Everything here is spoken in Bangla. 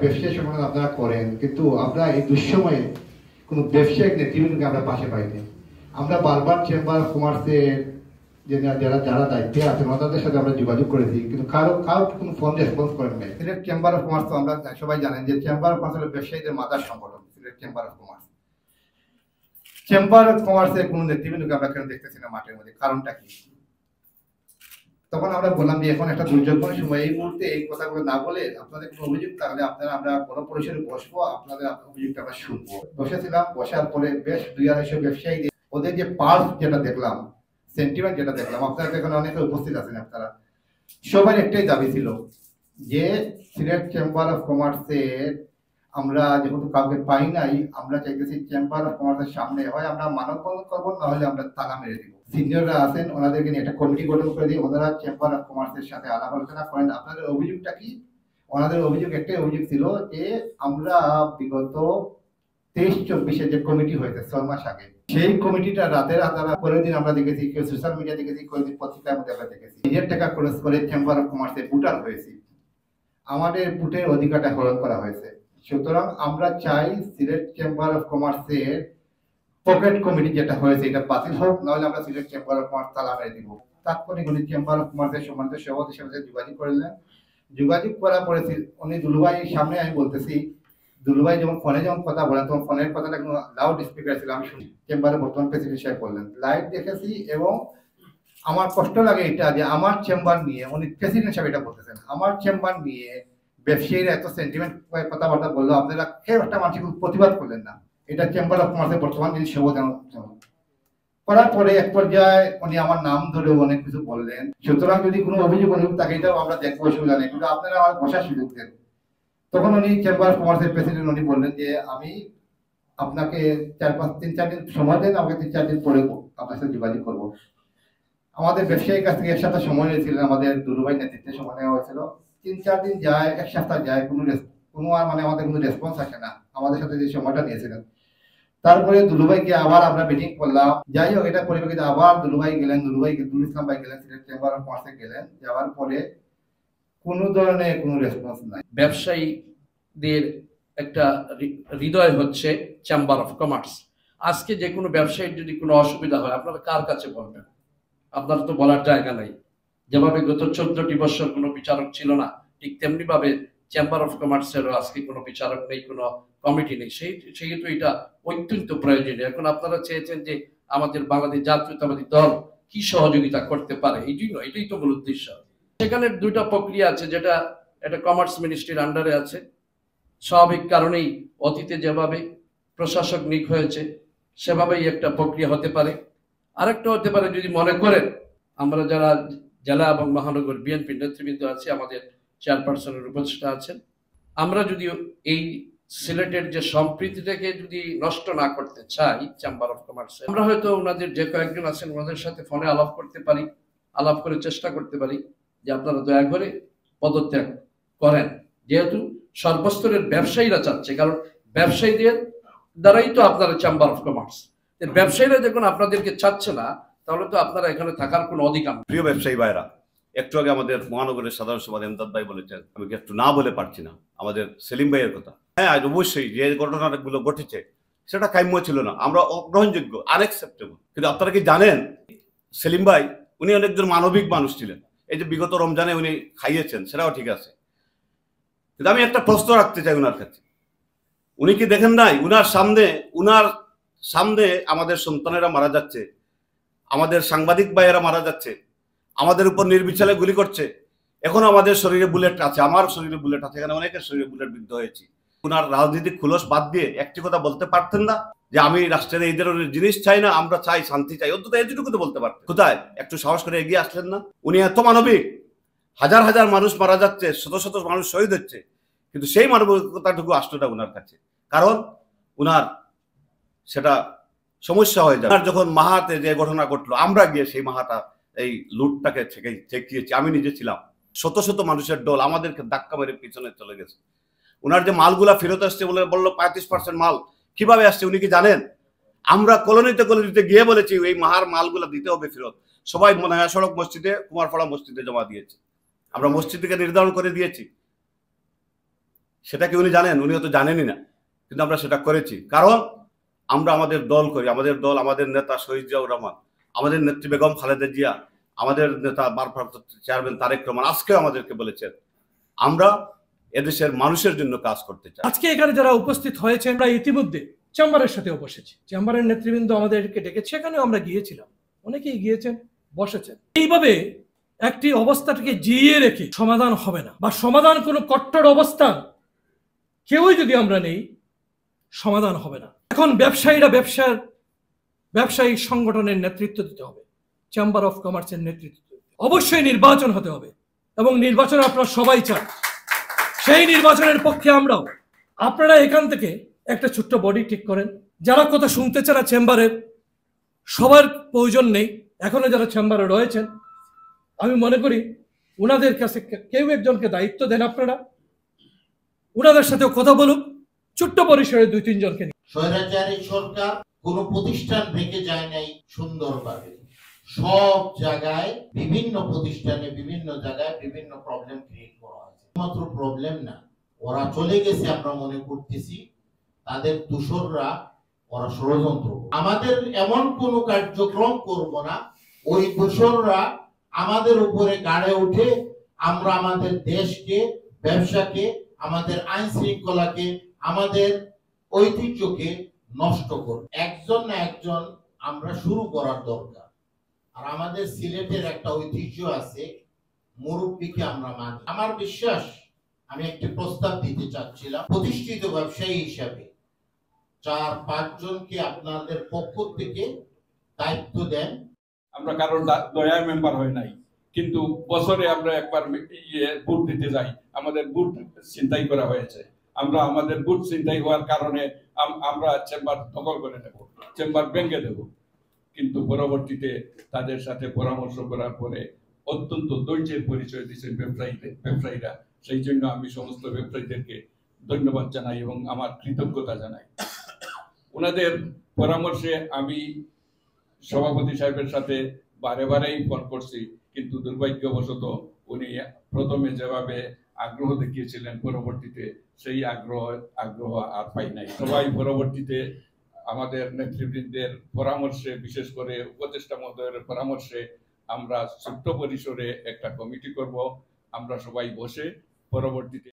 ব্যবসায়ী সংগঠন আপনারা করেন, কিন্তু আমরা এই দুঃসময়ে কোনো ব্যবসায়িক নেতৃবৃন্দকে আমরা পাশে পাইনি। আমরা বারবার চেম্বার অফ কমার্সের যারা দায়িত্বে আছেন ওনাদের সাথে আমরা যোগাযোগ করেছি, কিন্তু কারো কোনো ফোন রেসপন্স করেন নাই। সিলেট চেম্বার অফ কমার্স তো আমরা সবাই জানেন যে চেম্বার অফ কমার্স হলো ব্যবসায়ীদের মাদার সংগঠন। Sylhet chamber of commerce, chamber of কমার্সের কোনো নেতৃবৃন্দকে আমরা কেন দেখতেছি না মাঠের মধ্যে, কারণটা কি? তখন আমরা বললাম যে এখন একটা দুর্যোগপূর্ণ সময়, এই মুহূর্তে এই কথাগুলো না বলে আপনাদের কোনো অভিযোগ থাকলে আপনারা, আমরা গণপরিসরে বসবো, আপনাদের অভিযোগটা আমরা শুনবো। বসেছিলাম, বসার পরে বেশ 2-250 ব্যবসায়ী, ওদের যে পার্স যেটা দেখলাম, সেন্টিমেন্ট যেটা দেখলাম, আপনারা এখানে অনেকে উপস্থিত আছেন, আপনারা সবার একটাই দাবি ছিল যে সিলেট চেম্বার অফ কমার্সের আমরা যেহেতু কাউকে পাই নাই, আমরা চাইতেছি চেম্বার অফ কমার্সের সামনে হয় আমরা মানববন্ধন করবো, না হলে আমরা তালা মেরে দিব। সিনিয়ররা আছেন, ওনাদেরকে নিয়ে একটা কমিটি গঠন করে দিই, ওনারা চেম্বার অফ কমার্সের সাথে আলাপ আলোচনা করেন। আপনাদের অভিযোগটা কি? ওনাদের অভিযোগ একটাই অভিযোগ ছিল যে আমরা বিগত 23-24 যে কমিটি হয়েছে 6 মাস আগে, সেই কমিটিটা রাতের আধারা পরের দিন আমরা দেখেছি, কেউ সোশ্যাল মিডিয়া দেখেছি, কেউ পত্রিকার মধ্যে আমরা দেখেছি, নিজের টাকা খরচ করে চেম্বার অফ কমার্সে ভোটার হয়েছি, আমাদের ভোটের অধিকারটা হরণ করা হয়েছে। সুতরাং আমরা চাই সিলেট চেম্বার অফ কমার্সের পকেট কমিটি যেটা হয়েছে এটা বাতিল হোক, নাহলে আমরা সিলেট চেম্বার অফ কমার্স তালা মেরে দিব। তাৎক্ষণিক উনি চেম্বার অফ কমার্সের সম্মানিত সভাপতির সাথে যোগাযোগ করলেন। যোগাযোগ করার পরে উনি দুলুভাইয়ের সামনে, আমি বলতেছি, দুলুভাই যখন ফোনে কথা বলেন তখন ফোনের কথাটা কোনো লাউড স্পিকার ছিল, আমি শুনি। চেম্বারের বর্তমান প্রেসিডেন্ট সাহেব বললেন, লাইভ দেখেছি, এবং আমার কষ্ট লাগে এটা যে আমার চেম্বার নিয়ে, উনি প্রেসিডেন্ট সাহেব এটা বলতেছেন, আমার চেম্বার নিয়ে ব্যবসায়ীরা এত সেন্টিমেন্ট কথাবার্তা বললো, আপনারা কেউ একটা মানুষের প্রতিবাদ করলেন না। এটা চেম্বার অফ কমার্সের বর্তমান যিনি সভাপতি করার পরে এক পর্যায়ে উনি আমার নাম ধরে অনেক কিছু বললেন। সুতরাং যদি কোনো অভিযোগ থাকে এটাও আমরা দেখবো, অসুবিধা নেই, কিন্তু আপনারা আমার বসার সুযোগ দেন। তখন উনি চেম্বার অফ কমার্সের প্রেসিডেন্ট উনি বললেন যে আমি আপনাকে 3-4 দিন সময় দেন, আমাকে 3-4 দিন পরে আপনার সাথে যোগাযোগ করবো। আমাদের ব্যবসায়ীর কাছ থেকে 1 সপ্তাহ সময় নিয়েছিলেন, আমাদের দুলুভাই নেতৃত্বে সময় নেওয়া হয়েছিল। 3-4 দিন যায়, 1 সপ্তাহ যায়, কোনো আমাদের কোনো রেসপন্স আসে না আমাদের সাথে যে সময়টা নিয়েছিলেন। তারপরে দুলুভাইকে আবার আমরা মিটিং করলাম। যাই হোক, এটা পরিপ্রেক্ষিতে আবার দুলুভাই গেলেন, দুলুল ইসলাম ভাই গেলেন, সিলেট চেম্বার অফ কমার্সে গেলেন। যাওয়ার পরে কোনো ধরনের কোনো রেসপন্স নাই। ব্যবসায়ীদের একটা হৃদয় হচ্ছে চেম্বার অফ কমার্স। আজকে যে কোনো ব্যবসায়ীর যদি কোনো অসুবিধা হয় আপনারা কার কাছে বলবেন? আপনারা তো বলার জায়গা নাই। যেভাবে গত 14টি বছর কোনো বিচারক ছিল না, ঠিক তেমনি ভাবে চেম্বার অফ কমার্সেরও আজকে কোনো বিচারক নেই, কোনো কমিটি নেই। সেহেতু এটা অত্যন্ত প্রয়োজনীয়। এখন আপনারা চেয়েছেন যে আমাদের বাংলাদেশ জাতীয়তাবাদী দল কি সহযোগিতা করতে পারে, এই জন্য এটাই তো মূল উদ্দেশ্য। সেখানে 2টা প্রক্রিয়া আছে, যেটা এটা কমার্স মিনিস্ট্রির আন্ডারে আছে। স্বাভাবিক কারণেই অতীতে যেভাবে প্রশাসক নিয়োগ হয়েছে সেভাবেই একটা প্রক্রিয়া হতে পারে। আরেকটা হতে পারে যদি মনে করেন আমরা যারা জেলা এবং মহানগর বিএনপি নেতৃবৃন্দ আছে, আমাদের চেয়ারপারসনের উপদেষ্টা আছেন, আমরা যদি এই সিলেটের যে সম্প্রীতিটাকে যদি নষ্ট না করতে চাই চেম্বার অফ কমার্সে, আমরা হয়তো ওনাদের যে কয়েকজন আছেন ওনাদের সাথে ফোনে আলাপ করতে পারি, আলাপ করে চেষ্টা করতে পারি যে আপনারা দয়া করে পদত্যাগ করেন, যেহেতু সর্বস্তরের ব্যবসায়ীরা চাচ্ছে। কারণ ব্যবসায়ীদের দ্বারাই তো আপনারা চেম্বার অফ কমার্স, ব্যবসায়ীরা যখন আপনাদেরকে চাচ্ছে না তাহলে তো আপনারা এখানে থাকার কোনো অধিকার। প্রিয় ব্যবসায়ী ভাইরা, একটু আগে আমাদের মহানগরের সাধারণ সম্পাদক এমদাদ ভাই বলেছেন, আমি একটু না বলে পারছি না আমাদের সেলিম ভাইয়ের কথা। হ্যাঁ, অবশ্যই যে ঘটনাগুলো ঘটেছে সেটা কাম্য ছিল না, আমরা অগ্রহণযোগ্য, আনএক্সেপ্টেবল। কিন্তু আপনারা কি জানেন সেলিম ভাই উনি অনেকজন মানবিক মানুষ ছিলেন। এই যে বিগত রমজানে উনি খাইয়েছেন সেটাও ঠিক আছে, কিন্তু আমি একটা প্রশ্ন রাখতে চাই ওনার কাছে। উনি কি দেখেন নাই উনার সামনে আমাদের সন্তানেরা মারা যাচ্ছে, আমাদের সাংবাদিক ভাইয়েরা মারা যাচ্ছে, আমাদের উপর নির্বিচারে গুলি করছে। এখন আমাদের শরীরে বুলেট আছে, আমার শরীরে বুলেট আছে, এখানে অনেকের শরীরে বুলেট বিদ্ধ হয়েছে। উনার রাজনৈতিক খুলস বাদ দিয়ে একটি কথা বলতে পারতেন না যে আমি রাষ্ট্রের এই ধরনের জিনিস চাই না, আমরা চাই শান্তি চাই? অন্তত এটুকু তো বলতে পারতেন। কোথায় একটু সাহস করে এগিয়ে আসলেন না? উনি এত মানবিক, হাজার হাজার মানুষ মারা যাচ্ছে, শত শত মানুষ শহীদ হচ্ছে, কিন্তু সেই মানবিকতাটুকু আসতোটা উনার কাছে। কারণ উনার সেটা সমস্যা হয়ে যায়। যখন মাহাতে যে ঘটনা ঘটলো, আমরা গিয়ে সেই মাহাটা এই লুটটাকে ঠেকিয়েছি, আমি নিজে ছিলাম। শত শত মানুষের দল আমাদেরকে ধাক্কা মেরে পিছনে চলে গেছে। উনার যে মালগুলা ফেরত আসছে বললো 35% মাল কিভাবে আসছে উনি কি জানেন? আমরা কলোনিতে গিয়ে বলেছি এই মাহার মালগুলা দিতে হবে ফেরত। সবাই নয়া সড়ক মসজিদে, কুমারপাড়া মসজিদে জমা দিয়েছে, আমরা মসজিদ থেকে নির্ধারণ করে দিয়েছি। সেটা কি উনি জানেন? উনি হয়তো জানেনই না, কিন্তু আমরা সেটা করেছি। কারণ আমরা আমাদের দল করি, আমাদের দল, আমাদের নেতা শহীদ জিয়াউর রহমান, আমাদের নেত্রী বেগম খালেদা জিয়া, আমাদের নেতা ভারপ্রাপ্ত চেয়ারম্যান তারেক রহমান আজকেও আমাদেরকে বলেছেন আমরা এদেশের মানুষের জন্য কাজ করতে চাই। আজকে এখানে যারা উপস্থিত হয়েছে, আমরা ইতিমধ্যে চেম্বারের সাথেও বসেছি। চেম্বারের নেতৃবৃন্দ আমাদেরকে ডেকেছে, সেখানেও আমরা গিয়েছিলাম, অনেকেই গিয়েছেন, বসেছেন। এইভাবে একটি অবস্থাটাকে জিইয়ে রেখে সমাধান হবে না, বা সমাধান কোনো কট্টর অবস্থান কেউই যদি আমরা নেই, সমাধান হবে না। এখন ব্যবসায়ীরা ব্যবসায়ী সংগঠনের নেতৃত্ব দিতে হবে, চেম্বার অফ কমার্সের নেতৃত্ব দিতে হবে। অবশ্যই নির্বাচন হতে হবে, এবং নির্বাচন আপনারা সবাই চান, সেই নির্বাচনের পক্ষে আমরাও। আপনারা এখান থেকে একটা ছোট্ট বডি ঠিক করেন, যারা কথা শুনতে চান না চেম্বারের, সবার প্রয়োজন নেই। এখনো যারা চেম্বারে রয়েছেন, আমি মনে করি ওনাদের কাছে কেউ একজনকে দায়িত্ব দেন আপনারা, ওনাদের সাথেও কথা বলুন, ছোট্ট পরিসরে 2-3 জনকে নিয়ে। স্বৈরাচারী সরকার কোন প্রতিষ্ঠান ভেঙে যায় নাই সুন্দরভাবে, সব জায়গায় বিভিন্ন প্রতিষ্ঠানে বিভিন্ন জায়গায় বিভিন্ন প্রবলেম ক্রিয়েট করা হয়েছে। মাত্র প্রবলেম না, ওরা চলে গেছে আমরা মনে করতেছি, তাদের দূষররা ওরা ষড়যন্ত্র। আমাদের এমন কোন কার্যক্রম করব না ওই দূষররা আমাদের উপরে গাড়ে উঠে আমরা আমাদের দেশকে, ব্যবসাকে, আমাদের আইন শৃঙ্খলাকে, আমাদের ঐতিহ্যকে নষ্ট করব। একজন না একজন আমরা শুরু করার দরকার। আর আমাদের সিলেটের একটা ঐতিহ্য আছে, মুরব্বীকে আমরা মানি। আমার বিশ্বাস, আমি একটি প্রস্তাব দিতে চাচ্ছিলাম, প্রতিষ্ঠিত ব্যবসায়ী হিসাবে 4-5 জনকে আপনাদের পক্ষ থেকে দায়িত্ব দেন। আমরা কারণ দয়া মেম্বার হয় নাই, কিন্তু বছরে আমরা একবার বুট দিতে যাই, আমাদের বুট ছিনতাই করা হয়েছে। আমরা আমাদের বুট ছিনতাই হওয়ার কারণে আমরা চেম্বার দখল করে নেব, চেম্বার ভেঙে দেব। কিন্তু পরবর্তীতে তাদের সাথে পরামর্শ করার পরে অত্যন্ত ধৈর্যের পরিচয় দিচ্ছেন ব্যবসায়ীরা। সেই জন্য আমি সমস্ত ব্যবসায়ীদেরকে ধন্যবাদ জানাই এবং আমার কৃতজ্ঞতা জানাই। ওনাদের পরামর্শে আমি সভাপতি সাহেবের সাথে বারেই ফোন করছি, কিন্তু দুর্ভাগ্যবশত উনি প্রথমে যেভাবে আগ্রহ দেখিয়েছিলেন, পরবর্তীতে সেই আগ্রহ আর পাই নাই। সবাই পরবর্তীতে আমাদের নেতৃবৃন্দের পরামর্শে, বিশেষ করে উপদেষ্টা মহোদয়ের পরামর্শে আমরা ছোট্ট পরিসরে একটা কমিটি করব। আমরা সবাই বসে পরবর্তীতে